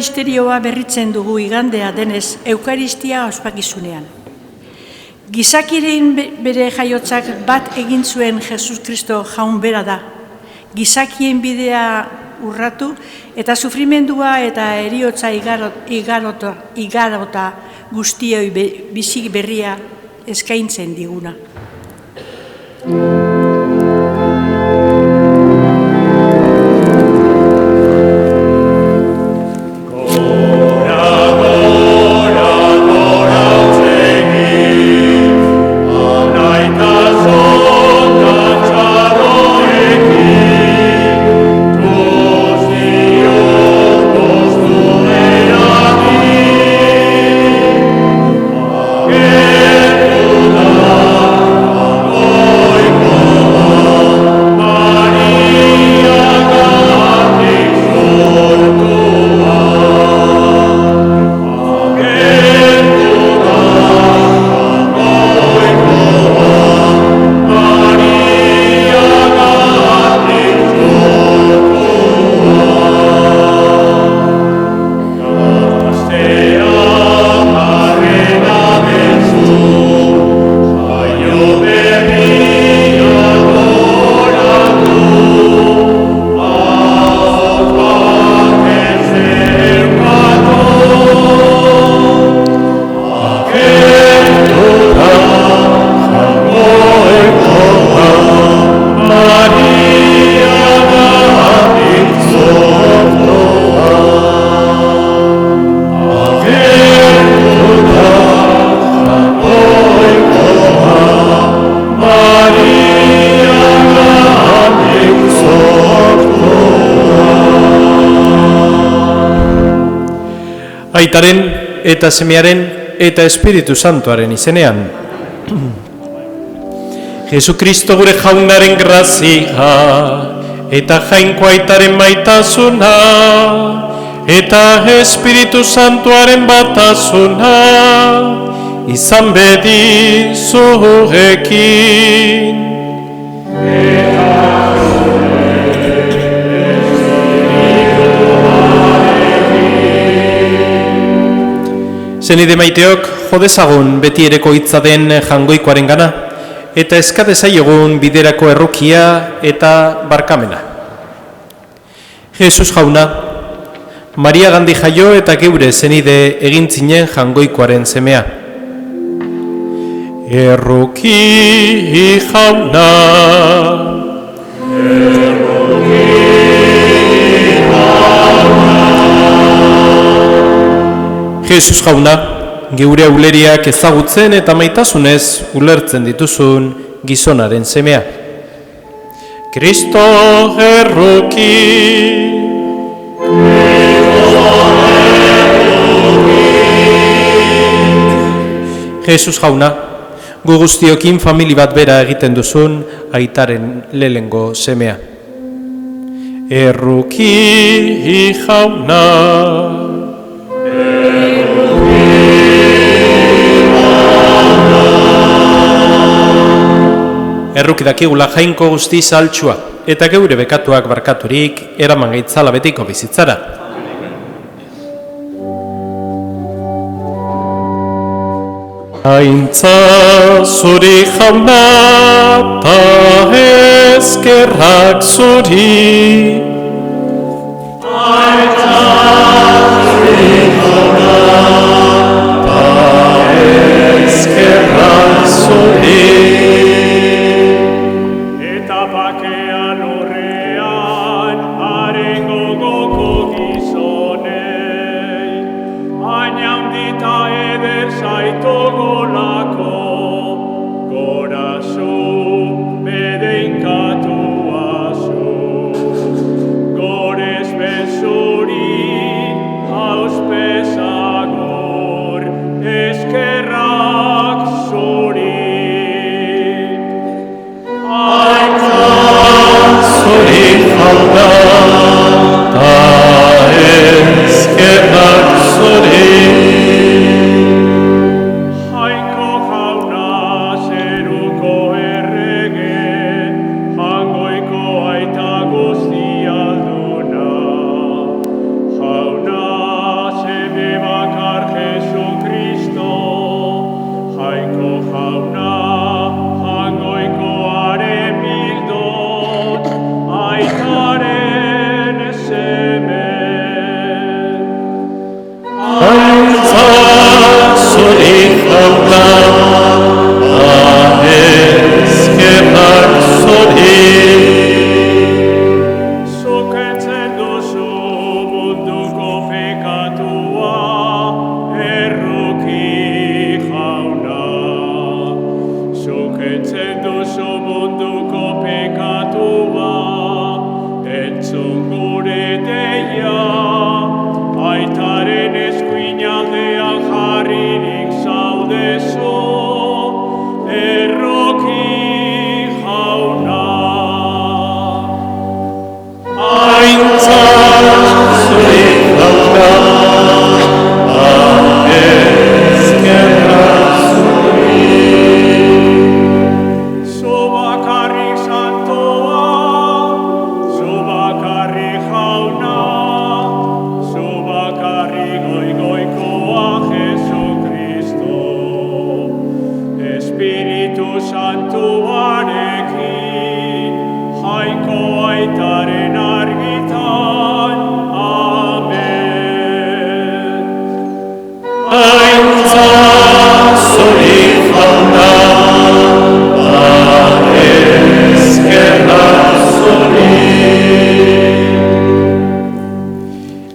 Misterioa berritzen dugu igandea denez Eukaristia ospakizunean. Gizakiren bere jaiotzak bat egin zuen Jesus Kristo jaun bera da. Gizakien bidea urratu eta sufrimendua eta heriotza igarota guztioi bizi berria eskaintzen diguna. Aitaren eta Semearen eta Espiritu Santuaren izenean. Jesukristo gure jaunaren grazia eta jainko aitaren maitasuna eta Espiritu Santuaren batasuna izan bedi zuekin. Zenide maiteok, jodezagun beti ereko hitza den jangoikoaren gana, eta eskadezaiogun biderako errukia eta barkamena. Jesus jauna, Maria gandi jaio eta geure zenide egintzinen jangoikoaren semea. Erruki jauna, Jesus jauna, geure auleriak ezagutzen eta maitasunez ulertzen dituzun gizonaren semea. Kristo erruki, Jesus jauna, gu guztiokin famili bat bera egiten duzun aitaren lehengo semea. Erruki jauna, erruki dakigula jainko guzti saltsua, eta geure bekatuak barkaturik eraman gaitzala betiko bizitzara. Aintza zuri jauna, ta eskerrak zuri. Aintza zuri jauna, ta eskerrak zuri.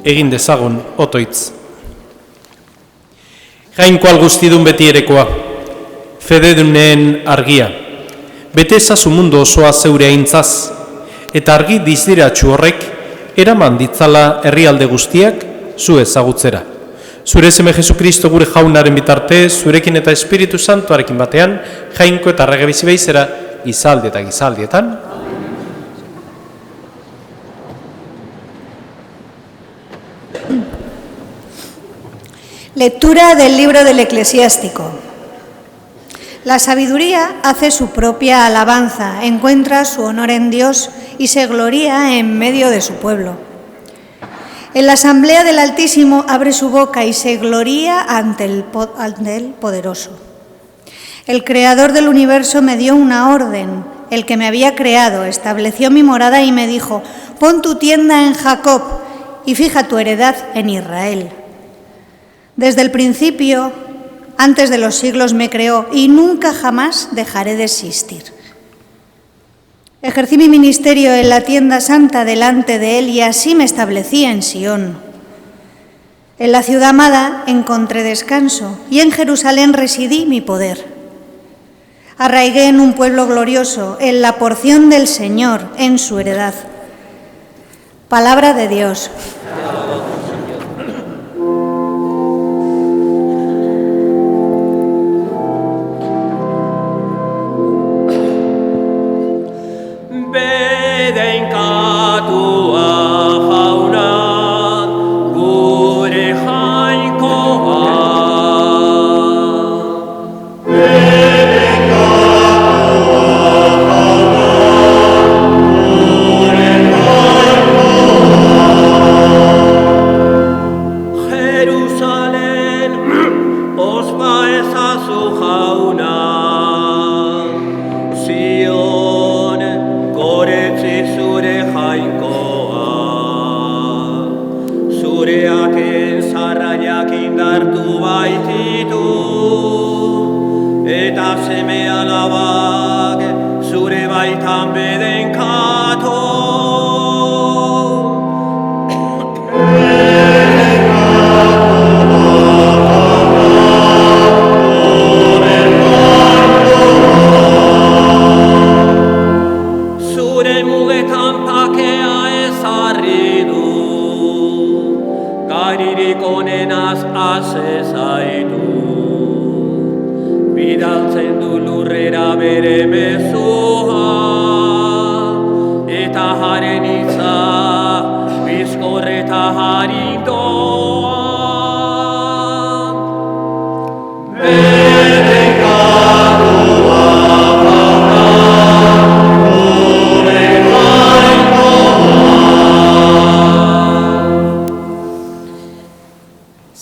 egin dezagun otoitz. Jainkoal guztidun beti erekoa, fededunen argia, bete ezazu mundu osoa zeure aintzaz, eta argi dizdiratxu horrek eraman ditzala herrialde guztiak zu ezagutzera. Zure seme Jesukristo gure jaunaren bitarte, zurekin eta Espiritu Santuarekin batean, jainko eta errege bizi behizera, gizaldi eta gizaldietan. Lectura del libro del Eclesiástico. La sabiduría hace su propia alabanza, encuentra su honor en Dios y se gloría en medio de su pueblo. En la asamblea del Altísimo abre su boca y se gloría ante el Poderoso. El Creador del universo me dio una orden, el que me había creado estableció mi morada y me dijo: pon tu tienda en Jacob y fija tu heredad en Israel. Desde el principio, antes de los siglos me creó y nunca jamás dejaré de existir. Ejercí mi ministerio en la tienda santa delante de él y así me establecí en Sión. En la ciudad amada encontré descanso y en Jerusalén residí mi poder. Arraigué en un pueblo glorioso, en la porción del Señor, en su heredad. Palabra de Dios.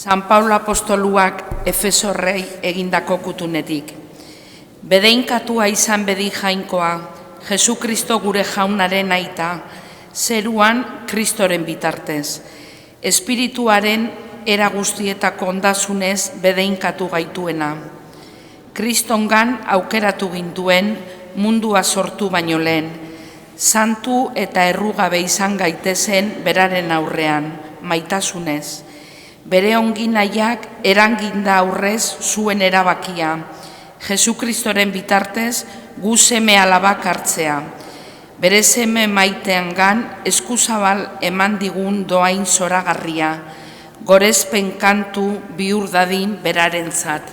San Paulo apostoluak Efesorrei egindako kutunetik. Bedeinkatua izan bedi jainkoa, Jesukristo gure jaunaren aita, zeruan Kristoren bitartez. Espirituaren era guztietako ondasunez bedeinkatu gaituena. Kristongan aukeratu gintuen mundua sortu baino lehen, santu eta errugabe izan gaitezen beraren aurrean, maitasunez. Bere onginaiak eranginda aurrez zuen erabakia, Jesukristoren bitartez gu seme alabak hartzea. Bere seme maiteangan eskuzabal eman digun doain zoragarria, gorezpen kantu bihur dadin berarentzat.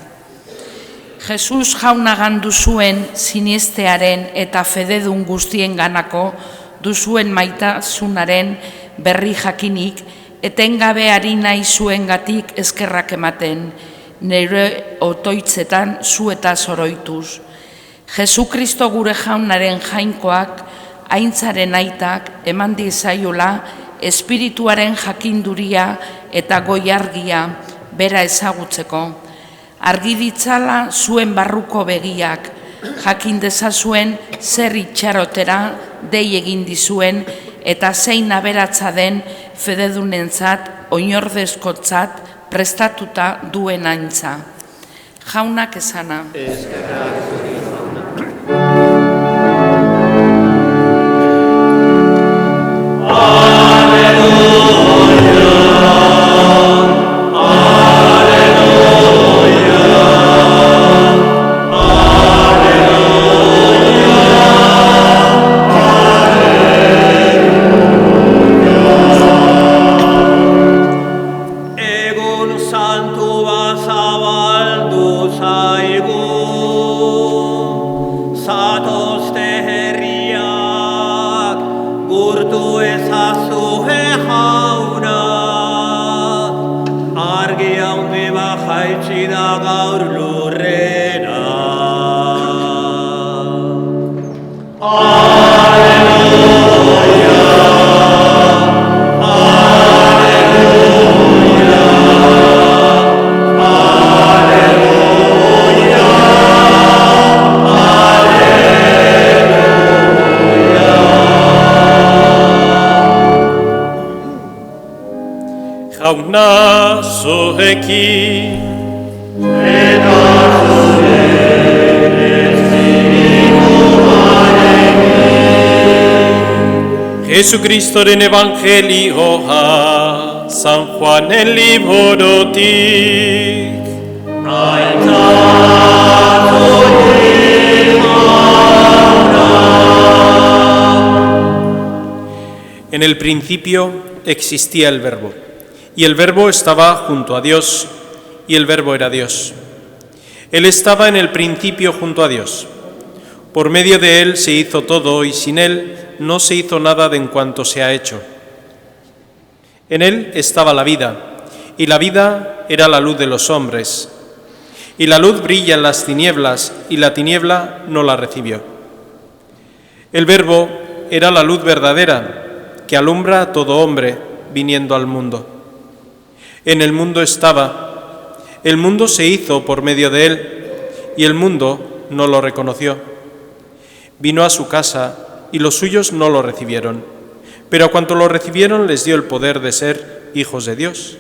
Jesus jaunagan duzuen siniestearen eta fededun guztien ganako duzuen maitasunaren berri jakinik, etengabe ari nahi zuengatik eskerrak ematen, nire otoitzetan zu eta zoroituz. Jesukristo gure jaunaren jainkoak, aintzaren aitak, eman dizaiola, espirituaren jakinduria eta goiargia bera ezagutzeko. Argi ditzala zuen barruko begiak, jakin dezazuen zer itxarotera dei egin dizuen eta zein aberatza den fededunentzat, oinordezkotzat prestatuta duen aintza. Jaunak esana. Aleluia. Santua zabaldu zaigu, zatozte herriak, gurtu ezazue jauna, argi haundi bajaitsi da gaur lurrera. Jauna zuekin, Eta zure espirituarekin. Jesucristoren evangelioa, San Juanen liborotik. En el principio existía el Verbo, y el Verbo estaba junto a Dios, y el Verbo era Dios. Él estaba en el principio junto a Dios. Por medio de Él se hizo todo, y sin Él no se hizo nada de en cuanto se ha hecho. En Él estaba la vida, y la vida era la luz de los hombres. Y la luz brilla en las tinieblas, y la tiniebla no la recibió. El Verbo era la luz verdadera, que alumbra a todo hombre viniendo al mundo. En el mundo estaba, el mundo se hizo por medio de Él, y el mundo no lo reconoció. Vino a su casa, y los suyos no lo recibieron, pero a cuanto lo recibieron les dio el poder de ser hijos de Dios,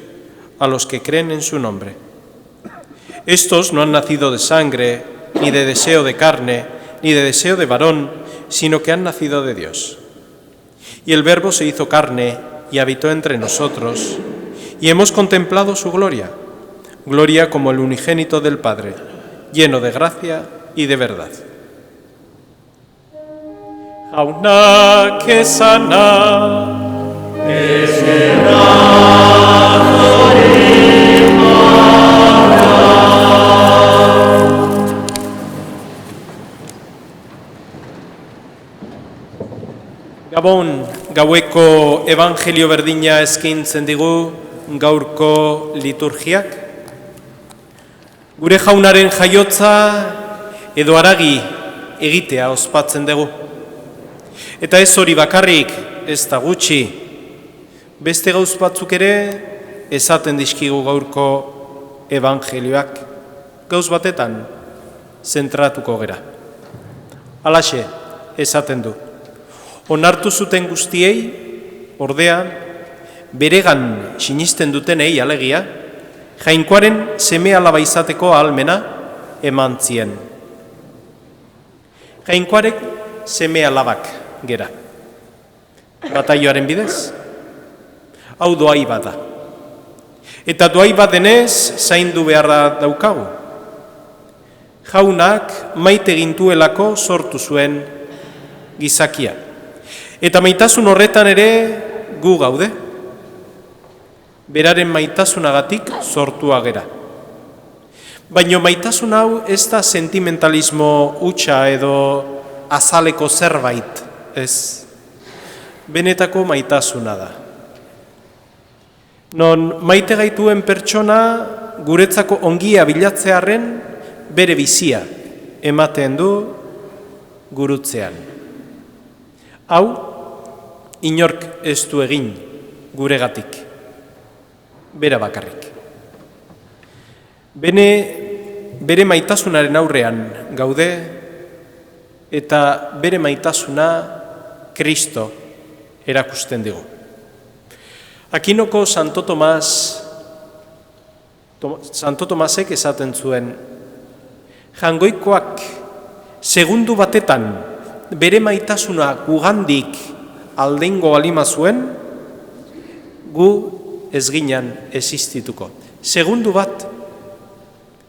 a los que creen en su nombre. Estos no han nacido de sangre, ni de deseo de carne, ni de deseo de varón, sino que han nacido de Dios. Y el Verbo se hizo carne y habitó entre nosotros, y hemos contemplado su gloria, gloria como el unigénito del Padre, lleno de gracia y de verdad. Jaunak esana, Gabon, gaueko evangelio berdina eskaintzen digu gaurko liturgiak. Gure jaunaren jaiotza edo haragi egitea ospatzen dugu. Eta ez hori bakarrik, ez da gutxi, beste gauz batzuk ere esaten dizkigu gaurko evangelioak. Gauz batetan zentratuko gera. Halaxe esaten du. Onartu zuten guztiei, ordea, beregan sinisten dutenei alegia, jainkoaren seme alaba izateko ahalmena eman zien. Jainkoarek seme alabak gera. Bataioaren bidez, hau doai bat da. Eta doai bat denez, zaindu beharra daukagu. Jaunak maite gintuelako sortu zuen gizakia. Eta maitasun horretan ere gu gaude. Beraren maitasunagatik sortua gera. Baina maitasun hau ez da sentimentalismo hutsa edo azaleko zerbait, ez. Benetako maitasuna da. Non maite gaituen pertsona guretzako ongia bilatzearren bere bizia ematen du gurutzean. Hau, inork ez du egin guregatik, bera bakarrik. Bere maitasunaren aurrean gaude, eta bere maitasuna Kristo erakusten digu. Akinoko Santo Tomasek esaten zuen, jangoikoak segundu batetan bere maitasuna gugandik aldeingo balima zuen, gu ez ginen existituko. Segundu bat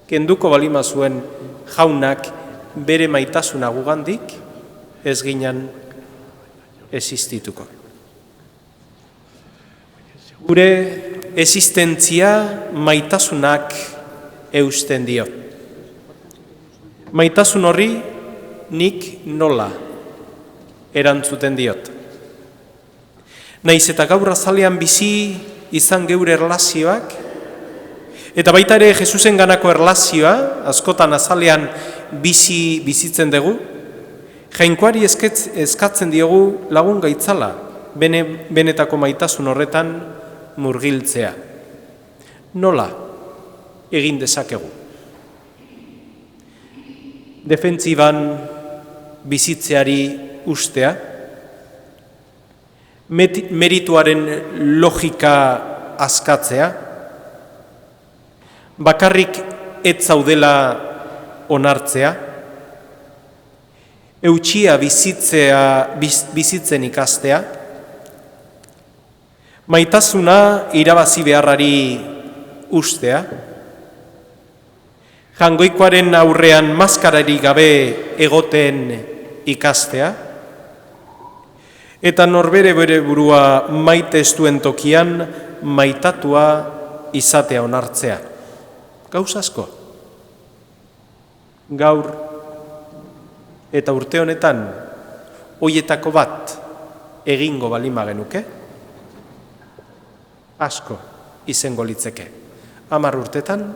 kenduko balima zuen jaunak bere maitasuna gugandik ez ginen existituko. Gure existentzia maitasunak eusten dio. Maitasun horri nik nola erantzuten diot. Naiz eta gaur azalean bizi izan geure erlazioak, eta baita ere Jesusen ganako erlazioa, askotan azalean bizitzen dugu, Jainkoari eskatzen diogu lagun gaitzala, benetako maitasun horretan murgiltzea. Nola egin dezakegu? Defentziban bizitzeari ustea, merituaren logika askatzea, bakarrik ez zaudela onartzea, eutxia bizitzen ikastea, maitasuna irabazi beharrari ustea, jangoikoaren aurrean maskarari gabe egoten ikastea, eta norbere bere burua maite ez duen tokian maitatua izatea onartzea. Gauz asko. Gaur eta urte honetan hoietako bat egingo balima genuke, asko izango litzeke. 10 urtetan,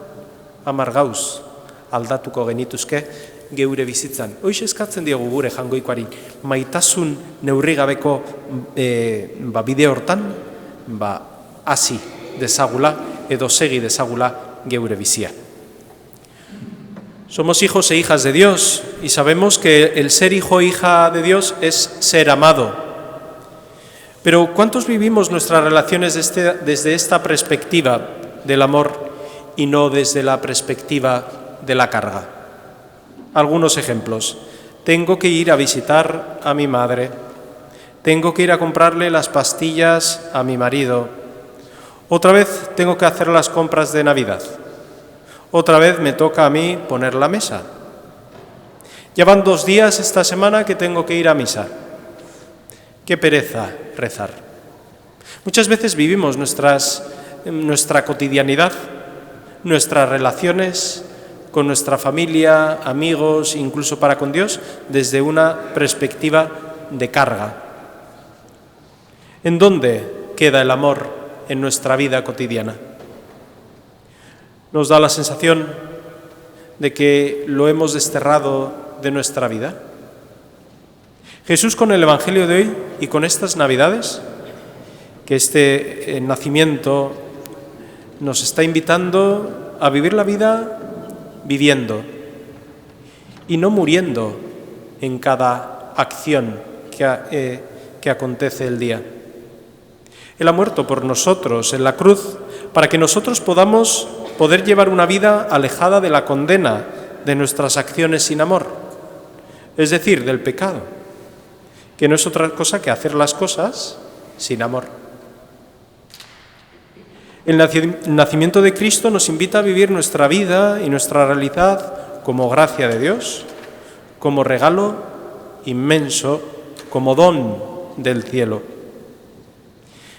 10 gauz aldatuko genituzke geure bizitzan. Hoiz eskatzen diogu gure jangoikoari maitasun neurrigabeko bide hortan hasi dezagula edo segi dezagula geure bizia. Somos hijos e hijas de Dios y sabemos que el ser hijo e hija de Dios es ser amado. Pero ¿cuántos vivimos nuestras relaciones desde esta perspectiva del amor y no desde la perspectiva de la carga? Algunos ejemplos. Tengo que ir a visitar a mi madre. Tengo que ir a comprarle las pastillas a mi marido. Otra vez tengo que hacer las compras de Navidad. Otra vez me toca a mí poner la mesa. Ya van 2 días esta semana que tengo que ir a misa. Qué pereza rezar. Muchas veces vivimos nuestra cotidianidad, nuestras relaciones con nuestra familia, amigos, incluso para con Dios, desde una perspectiva de carga. ¿En dónde queda el amor en nuestra vida cotidiana? Nos da la sensación de que lo hemos desterrado de nuestra vida. Jesús, con el Evangelio de hoy y con estas Navidades, que este nacimiento nos está invitando a vivir la vida viviendo y no muriendo en cada acción que acontece el día. Él ha muerto por nosotros en la cruz para que nosotros podamos poder llevar una vida alejada de la condena de nuestras acciones sin amor, es decir, del pecado, que no es otra cosa que hacer las cosas sin amor. El nacimiento de Cristo nos invita a vivir nuestra vida y nuestra realidad como gracia de Dios, como regalo inmenso, como don del cielo.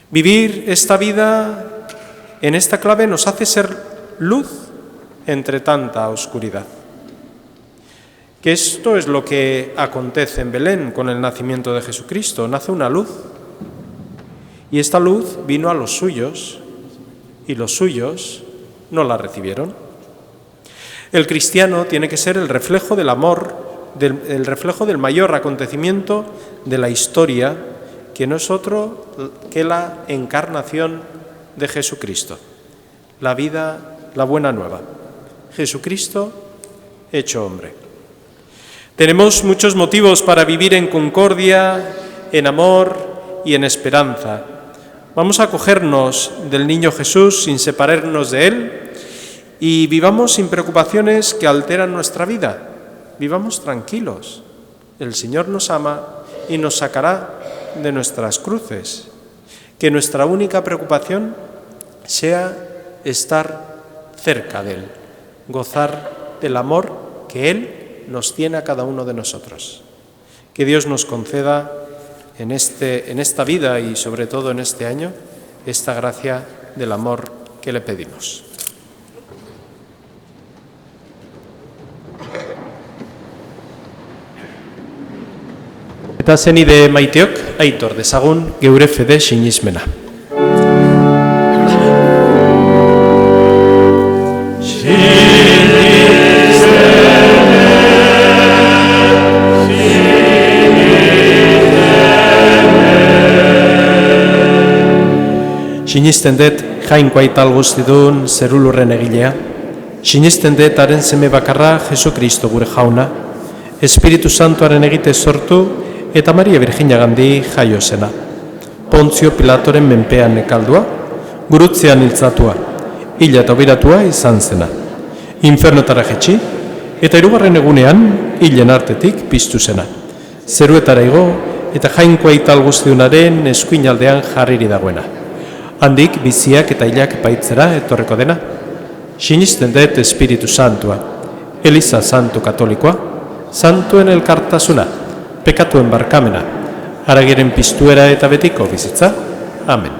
Vivir esta vida en esta clave nos hace ser luz entre tanta oscuridad. Que esto es lo que acontece en Belén con el nacimiento de Jesucristo. Nace una luz y esta luz vino a los suyos y los suyos no la recibieron. El cristiano tiene que ser el reflejo del amor, el reflejo del mayor acontecimiento de la historia, que no es otro que la encarnación de Jesucristo, la vida, la buena nueva. Jesucristo hecho hombre. Tenemos muchos motivos para vivir en concordia, en amor y en esperanza. Vamos a acogernos del niño Jesús sin separarnos de él y vivamos sin preocupaciones que alteran nuestra vida. Vivamos tranquilos. El Señor nos ama y nos sacará de nuestras cruces. Que nuestra única preocupación sea estar cerca de Él, gozar del amor que Él nos tiene a cada uno de nosotros. Que Dios nos conceda en esta vida y sobre todo en este año esta gracia del amor que le pedimos. Eta zenide maiteok, aitor dezagun geure fede sinismena. Sinisten dut jainko aital guztidun zerulurren egilea, sinisten dut haren seme bakarra Jesu Kristo gure jauna, Espiritu Santuaren egite sortu eta Maria Virginia gandi jaio zena. Pontzio Pilatoren menpean nekaldua, gurutzean hiltzatua, hila eta obiratua izan zena. Infernotara jetxi, eta hirugarren egunean hilen artetik piztu zena. Zeruetara igo eta jainko aital guztiunaren eskuinaldean jarriri dagoena. Handik biziak eta hilak epaitzera etorreko dena. Sinisten dut Espiritu Santua, Eliza Santu Katolikoa, Santuen elkartasuna, pekatuen barkamena, haragiren piztuera eta betiko bizitza. Amen.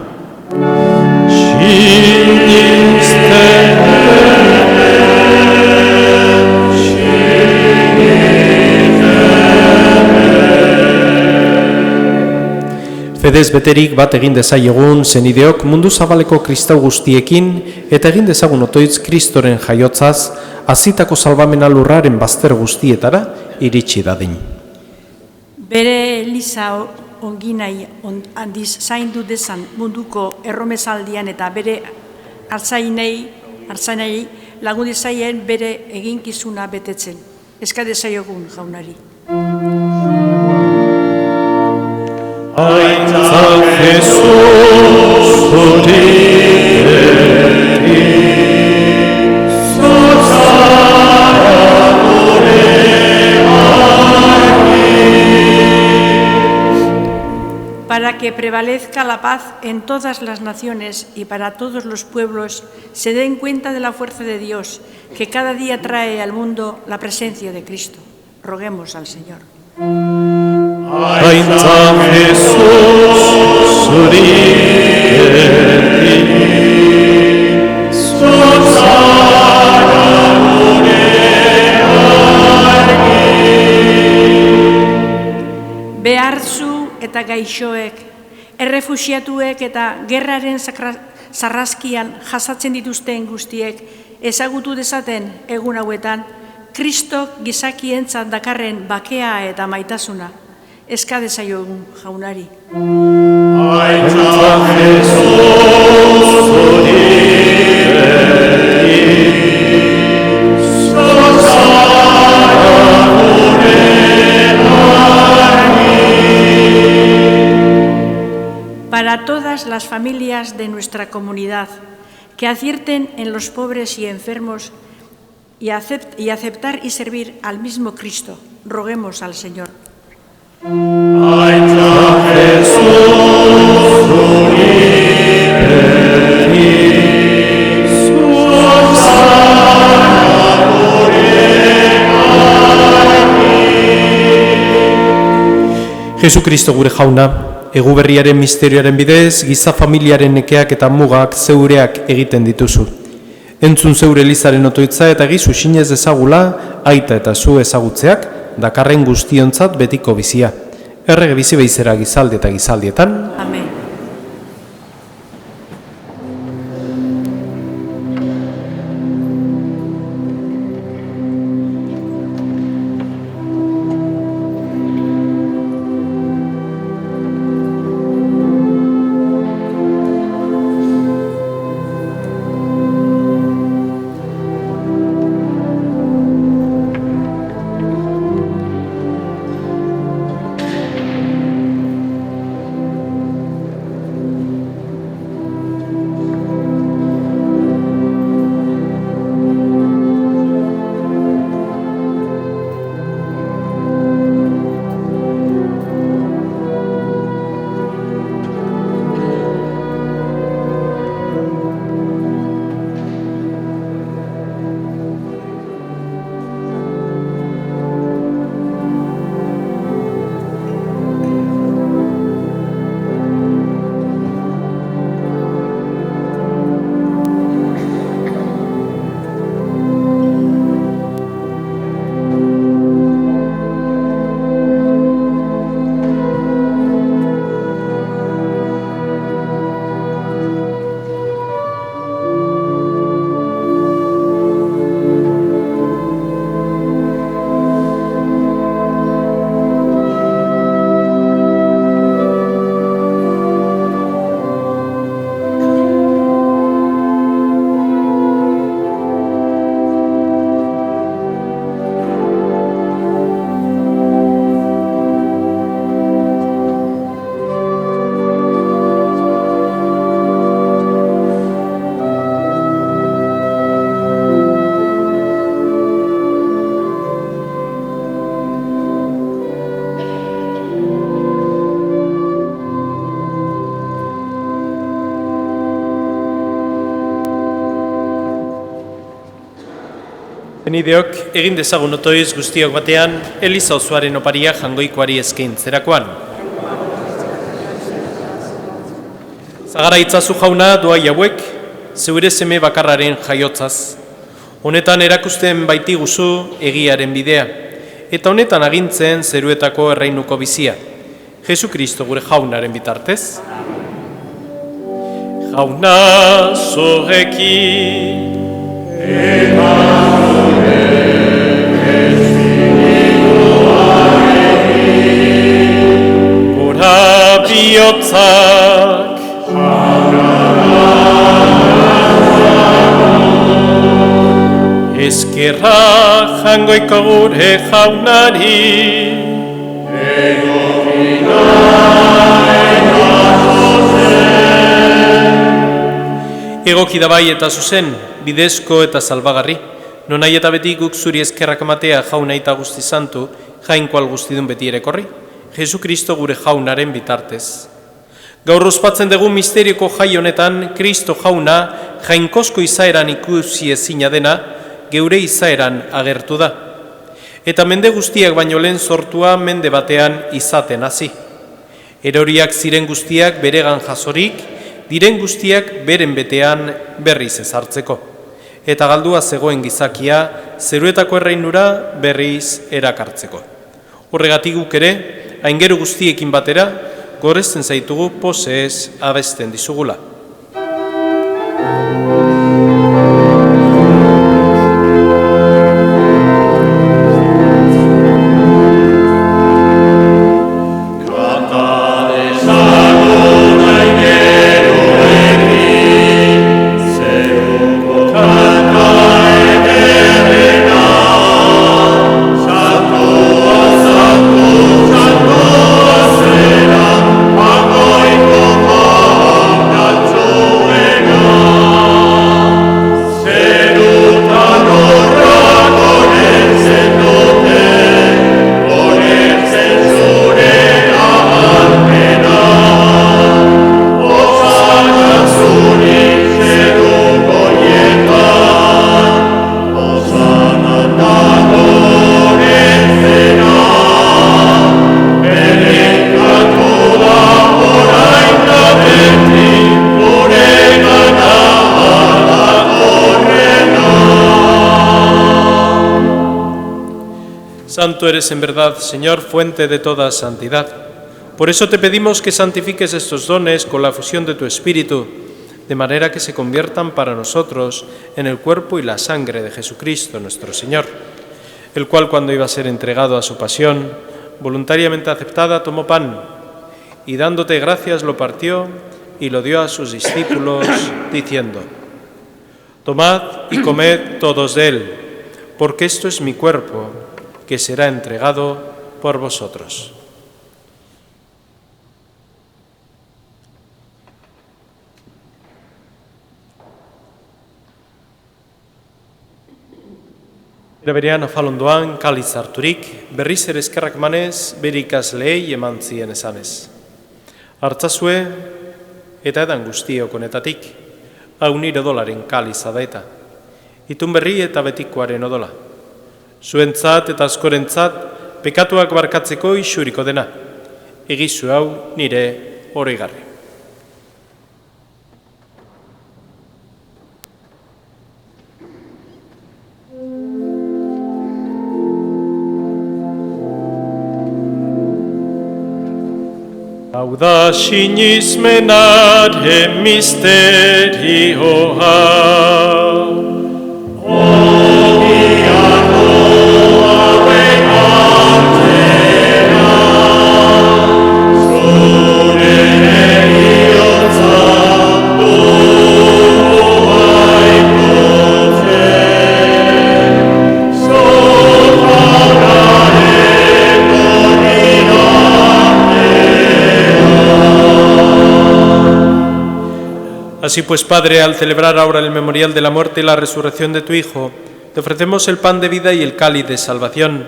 Fedez beterik bat egin dezaiegun zenideok mundu zabaleko kristau guztiekin eta egin dezagun otoitz Kristoren jaiotzaz hazitako salbamena lurraren bazter guztietara iritsi dadin. Bere Eliza onginai handiz zaindu dezan munduko erromezaldian eta bere hartzainei lagun dezaien bere eginkizuna betetzen. Eska dezaiogun jaunari. Aitzak Jesus zuri para que prevalezca la paz en todas las naciones y para todos los pueblos, se den cuenta de la fuerza de Dios, que cada día trae al mundo la presencia de Cristo. Roguemos al Señor. Aitzak Jesus zuri behartzu eta gaixoek, errefuxiatuek eta gerraren sarraskian jasatzen dituzten guztiek ezagutu dezaten egun hauetan Kristok gizakientzat dakarren bakea eta maitasuna. Eska dezaiogun jaunari. Aitzak Jesus zuri para todas las familias de nuestra comunidad, que acierten en los pobres y enfermos y aceptar y servir al mismo Cristo. Roguemos al Señor. Jesucristo gure jauna, egu berriaren misterioaren bidez, giza familiaren nekeak eta mugak zeureak egiten dituzu. Entzun zeure Elizaren otoitza eta gizu sinez ezagula, aita eta zu ezagutzeak, dakarren guztiontzat betiko bizia. Errege bizi beizera gizaldi eta gizaldietan. Amen. Benideok, egin dezagun otoiz guztiok batean, Eliza osoaren oparia jangoikoari eskaintzerakoan. Zagara itzazu jauna doai hauek, zeure seme bakarraren jaiotzaz. Honetan erakusten baiti guzu egiaren bidea, eta honetan agintzen zeruetako erreinuko bizia. Jesu Kristo gure jaunaren bitartez. Jauna zorrekin. Gora bihotzak eskerra jangoiko gure jaunari egoki da bai eta zuzen, bidezko eta salbagarri, nonai eta beti guk zuri eskerrak ematea jauna eta guzti santu, jainkoal guztidun beti erekorri, Jesu Kristo gure jaunaren bitartez. Gaur ospatzen dugu misterioko jai honetan, Kristo jauna jainkozko izaeran ikusi ezina dena, geure izaeran agertu da. Eta mende guztiak baino lehen sortua mende batean izaten hasi. Eroriak ziren guztiak beregan jasorik, diren guztiak beren betean berriz ezartzeko. Eta galdua zegoen gizakia, zeruetako erreinura berriz erakartzeko. Horregatik guk ere, aingeru guztiekin batera, goresten zaitugu pozez abesten dizugula. Santo eres en verdad, Señor, fuente de toda santidad. Por eso te pedimos que santifiques estos dones con la fusión de tu Espíritu, de manera que se conviertan para nosotros en el cuerpo y la sangre de Jesucristo, nuestro Señor, el cual, cuando iba a ser entregado a su pasión, voluntariamente aceptada, tomó pan y, dándote gracias, lo partió y lo dio a sus discípulos, diciendo: Tomad y comed todos de él, porque esto es mi cuerpo, que será entregado por vosotros. Era berean afalondoan kaliz harturik, berriz ere eskerrak manez, bere ikasleei eman zien esanez. Hartzazue eta edan guztiok honetatik, hau nire odolaren kaliza da eta, itun berri eta betikoaren odola. Zuentzat eta askorentzat pekatuak barkatzeko isuriko dena, egizu hau nire oroigarri. Hau da sinismenaren misterioa. Así pues, Padre, al celebrar ahora el memorial de la muerte y la resurrección de tu Hijo, te ofrecemos el pan de vida y el cáliz de salvación,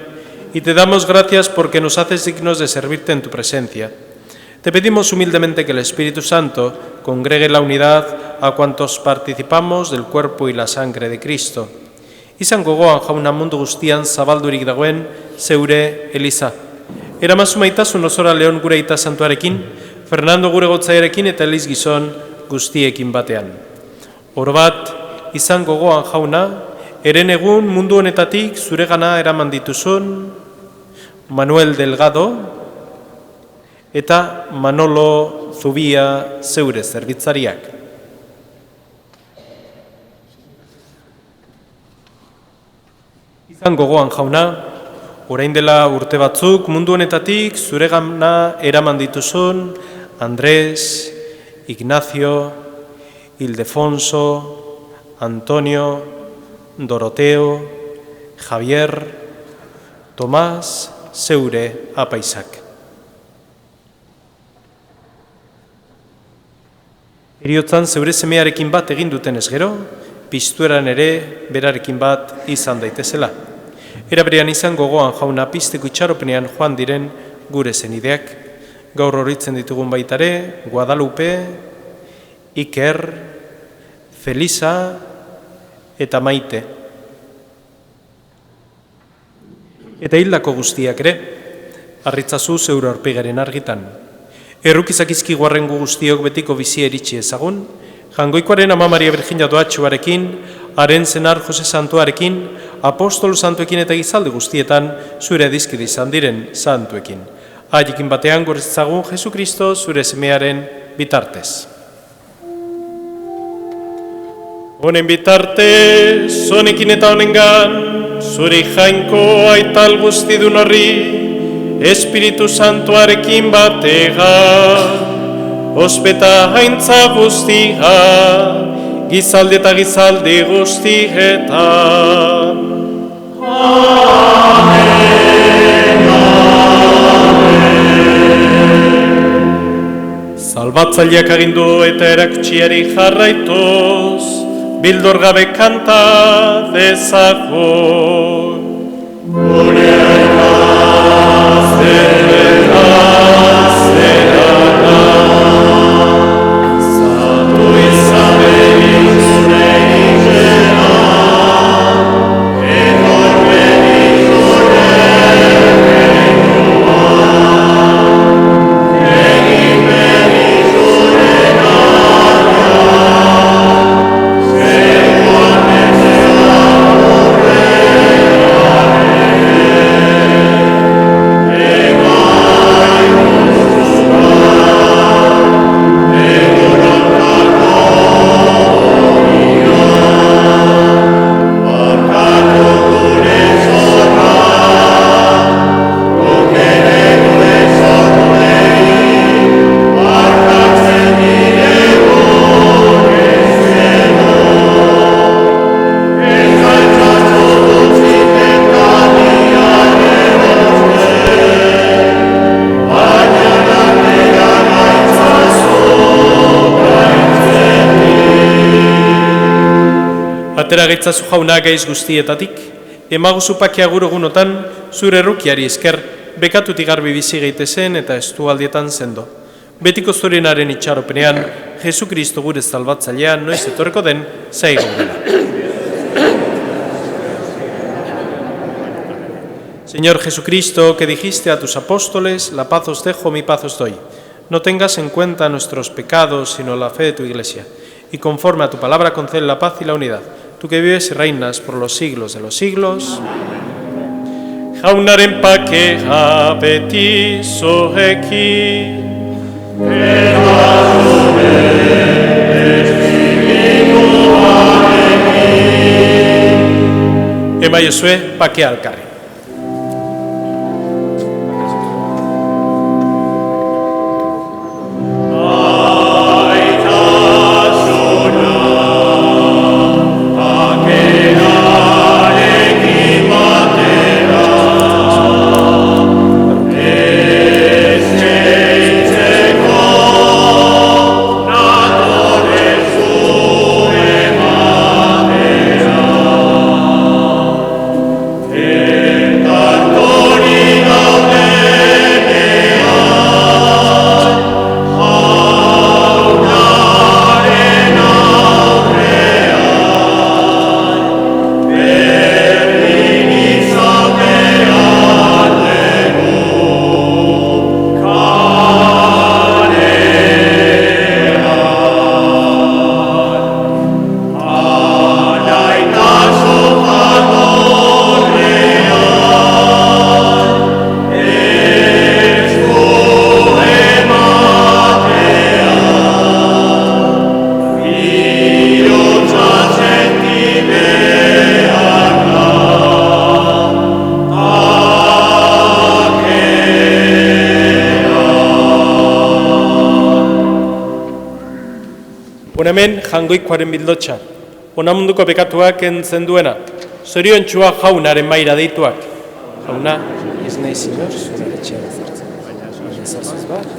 y te damos gracias porque nos haces dignos de servirte en tu presencia. Te pedimos humildemente que el Espíritu Santo congregue la unidad a cuantos participamos del cuerpo y la sangre de Cristo, Izan gogoan jauna mundu guztian zabaldurik dagoen zeure Eliza. Eramazu maitasun osora Leon gure aita santuarekin, Fernando gure gotzaiarekin eta Eliz gizon guztiekin batean. Orobat, izan gogoan jauna, eren egun mundu honetatik zuregana eraman dituzun Manuel Delgado eta Manolo Zubia zeure zerbitzariak. Izan gogoan jauna, orain dela urte batzuk mundu honetatik zuregana eraman dituzun Andrés, Ignacio, Ildefonso, Antonio, Doroteo, Javier, Tomás, zeure apaisak. Heriotzan zeure semearekin bat egin duten ez gero, piztueran ere berarekin bat izan daitezela. Era berean izan gogoan jauna pizteko itxaropenean joan diren gure zenideak, gaur horitzen ditugun baitare, Guadalupe, Iker, Felisa eta Maite. Eta hildako guztiak ere, harritzazu zeure aurpegaren argitan. Errukizakizki guarrengu guztiok betiko bizi eritsi ezagun, Jangoikoaren Ama Maria Virginia Doatxuarekin, haren zenar Jose Santuarekin, apostolu santuekin eta gizalde guztietan zure dizkide izan diren santuekin. Haiekin batean gorezzagun Jesu Kristo zure semearen bitartez. Honen bitartez, honekin eta honengan, zure jainko aital guztidun horri, Espiritu Santuarekin batega, ospeta haintza guztia, gizalde eta gizalde guztietan. Salbatzaileak agindu eta erakutsiari jarraituz, bildor gabe kanta dezagun. Gure aita zerreta zerana, zatu izaberik zure izena, etorberik zure reinoa, egin berik zure naia, zeuan ezea Atera gaitzazu jauna gaiz guztietatik, emaguzu pakia gurogunotan zure errukiari esker bekatutik garbi bizi gaitezen eta estualdietan sendo. Betiko zorenaren itxaropenean, Jesu Kristo gure salbatzailean noiz etorreko den zaigu dela. Señor Jesucristo, que dijiste a tus apóstoles, la paz os dejo, mi paz os doy. No tengas en cuenta nuestros pecados, sino la fe de tu Iglesia. Y conforme a tu palabra concede la paz y la unidad. Tú que vives y reinas por los siglos de los siglos. Jaunaren pakea beti zoekin. Ema Josue pakea alkarri. Yeah. hemen jangoikoaren bildotxa, onamunduko bekatuak entzen duena, zorion txua jaunaren maira deituak. Jauna, ez nahi zinor, zure etxea bezartzen. Baina zarzuz bat,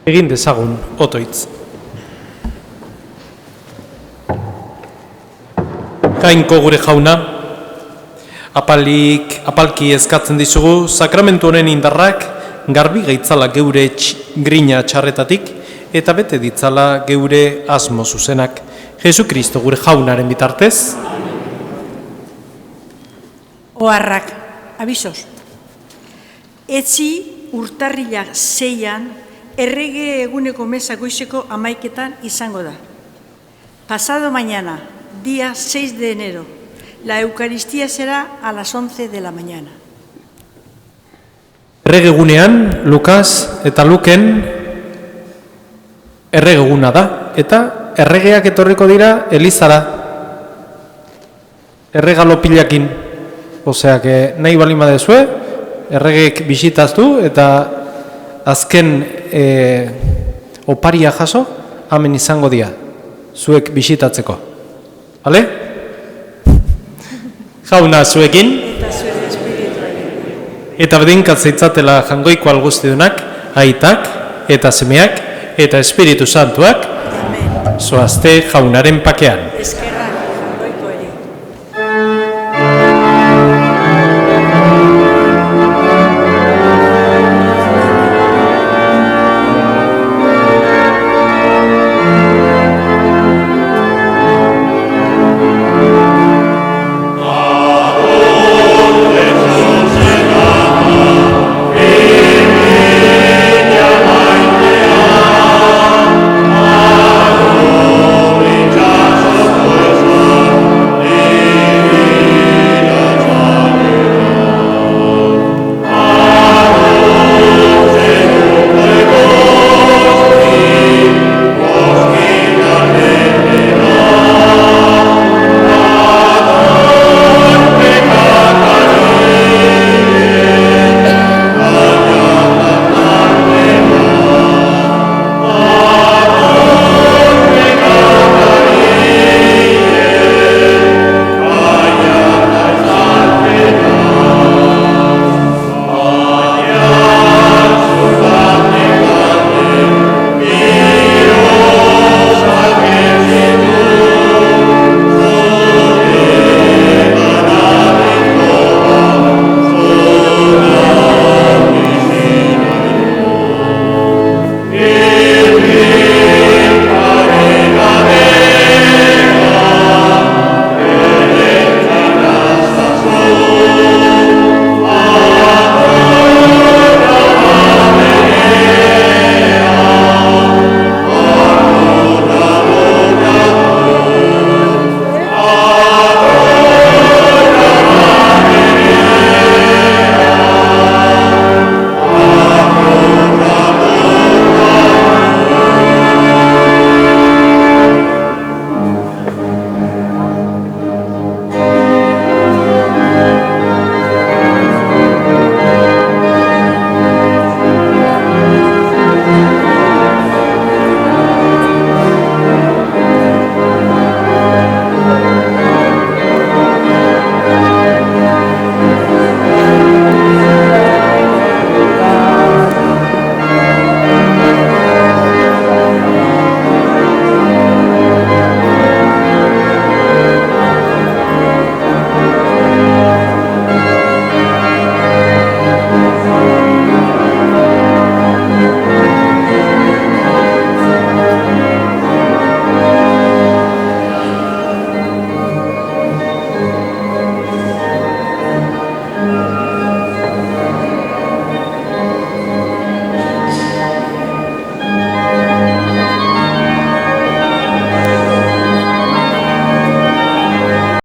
Egin dezagun, otoitz. Jainko gure jauna, apalki eskatzen dizugu, sakramentu honen indarrak garbi gaitzala geure grina txarretatik eta bete ditzala geure asmo zuzenak. Jesukristo gure jaunaren bitartez. Oharrak, abisos. Etzi urtarrilak 6an, errege eguneko mesa goizeko 11etan izango da. Pasado mañana, día 6 de enero, la Eucaristía será a las 11 de la mañana. Erregegunean, Lukas eta Luken erregeguna da, eta erregeak etorriko dira Elizara, erregalopilakin. Osea, nahi balin badezue, erregeek bisitaztu eta azken oparia jaso, hemen izango dira, zuek bisitatzeko. Bale? Jauna zuekin. Eta bedinkat zeitzatela jangoiko alguztidunak, aitak eta semeak eta Espiritu Santuak, zoazte jaunaren pakean.